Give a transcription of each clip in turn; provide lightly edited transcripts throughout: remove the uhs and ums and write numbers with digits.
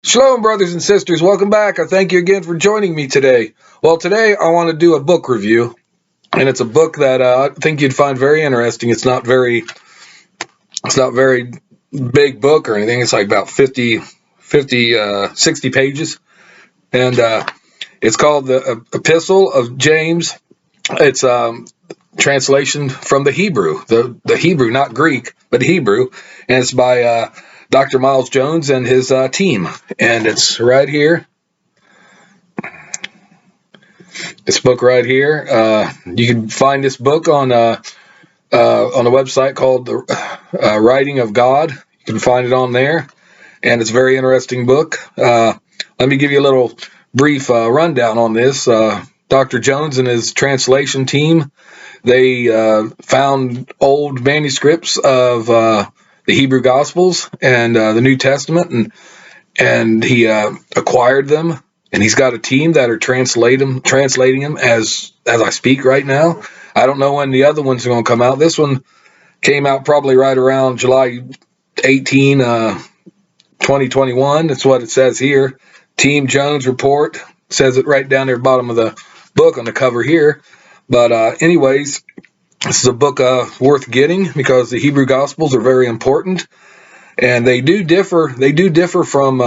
Shalom, brothers and sisters. Welcome back. I thank you again for joining me today. Well, today I want to do a book review, and it's a book that I think you'd find very interesting. It's not very big book or anything. It's like about 60 pages, and it's called the Epistle of James. It's translation from the Hebrew, the Hebrew, not Greek, but Hebrew, and it's by Dr. Miles Jones and his team, and it's right here. This book right here. You can find this book on a website called the Writing of God. You can find it on there, and it's a very interesting book. Let me give you a little brief rundown on this. Dr. Jones and his translation team, they found old manuscripts of the Hebrew Gospels and the New Testament, and he acquired them, and he's got a team that are translating them as I speak right now. I don't know when the other ones are going to come out. This one came out probably right around July 18, 2021. That's what it says here. Team Jones report says it right down there, bottom of the book on the cover here. But anyways, this is a book worth getting because the Hebrew Gospels are very important, and they do differ. They do differ from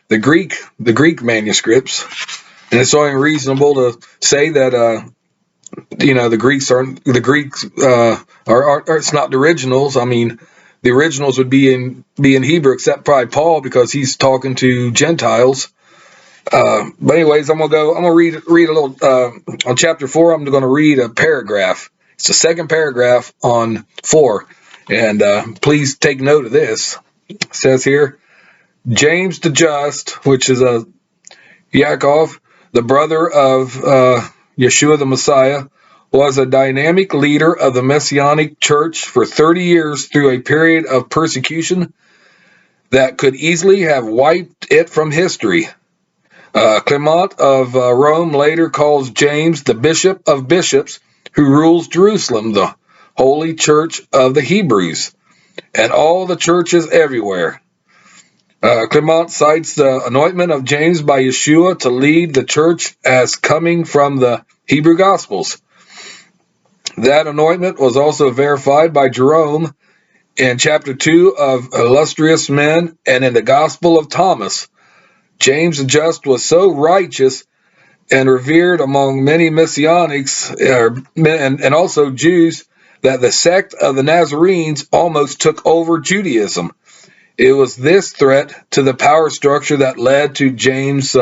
the Greek manuscripts, and it's only reasonable to say that the Greeks are it's not the originals. I mean, the originals would be in Hebrew, except probably Paul, because he's talking to Gentiles. But anyways, I'm gonna read a little on chapter 4. I'm going to read a paragraph. It's the second paragraph on 4, and please take note of this. It says here, James the Just, which is a Yaa'kov, the brother of Yeshua the Messiah, was a dynamic leader of the Messianic Church for 30 years through a period of persecution that could easily have wiped it from history. Clement of Rome later calls James the Bishop of Bishops, who rules Jerusalem, the holy church of the Hebrews, and all the churches everywhere. Clement cites the anointment of James by Yeshua to lead the church as coming from the Hebrew Gospels. That anointment was also verified by Jerome in chapter 2 of Illustrious Men and in the Gospel of Thomas. James the Just was so righteous and revered among many Messianics and also Jews that the sect of the Nazarenes almost took over Judaism. It was this threat to the power structure that led to James'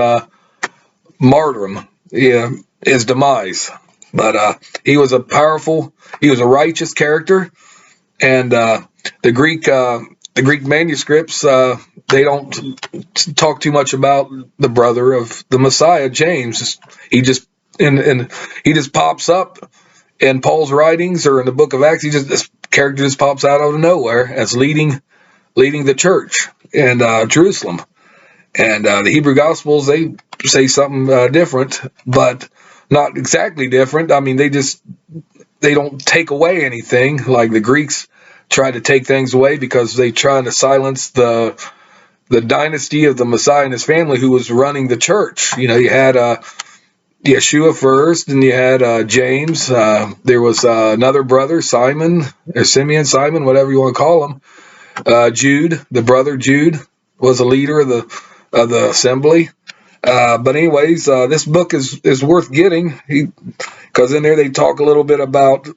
martyrdom, his demise. But he was a righteous character, and the Greek manuscripts, they don't talk too much about the brother of the Messiah, James. He just pops up in Paul's writings or in the book of Acts. This character just pops out of nowhere as leading the church in Jerusalem. And the Hebrew Gospels, they say something different, but not exactly different. I mean, they don't take away anything like the Greeks try to take things away, because they try to silence the dynasty of the Messiah and his family who was running the church. You had Yeshua first, and you had James. There was another brother, Simon, whatever you want to call him. Jude, the brother Jude, was a leader of the assembly. But anyways, this book is worth getting, because in there they talk a little bit about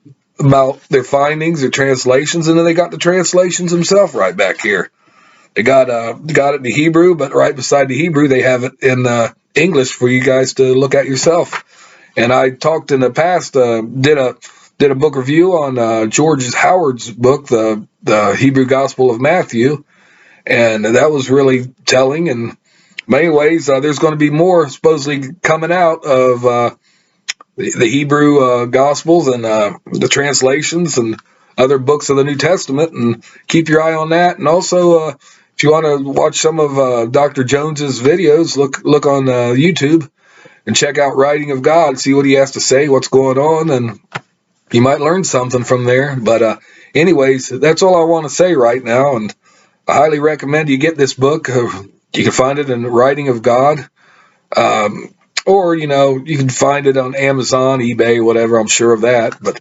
their findings, their translations, and then they got the translations themselves right back here. They got it in the Hebrew, but right beside the Hebrew they have it in English for you guys to look at yourself. And I talked in the past, did a book review on George Howard's book, the Hebrew Gospel of Matthew, and that was really telling. And in many ways, there's going to be more supposedly coming out of the Hebrew Gospels and the translations and other books of the New Testament, and keep your eye on that. And also, if you want to watch some of Dr. Jones's videos, look on YouTube and check out Writing of God, see what he has to say, what's going on, and you might learn something from there. But anyways, that's all I want to say right now, and I highly recommend you get this book. You can find it in the writing of God. Or, you can find it on Amazon, eBay, whatever. I'm sure of that. But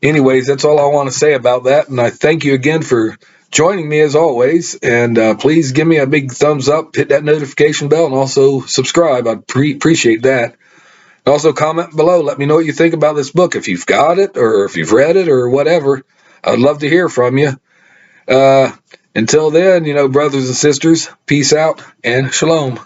anyways, that's all I want to say about that. And I thank you again for joining me as always. And please give me a big thumbs up, hit that notification bell, and also subscribe. I'd appreciate that. Also, comment below. Let me know what you think about this book. If you've got it or if you've read it or whatever, I'd love to hear from you. Until then, brothers and sisters, peace out and shalom.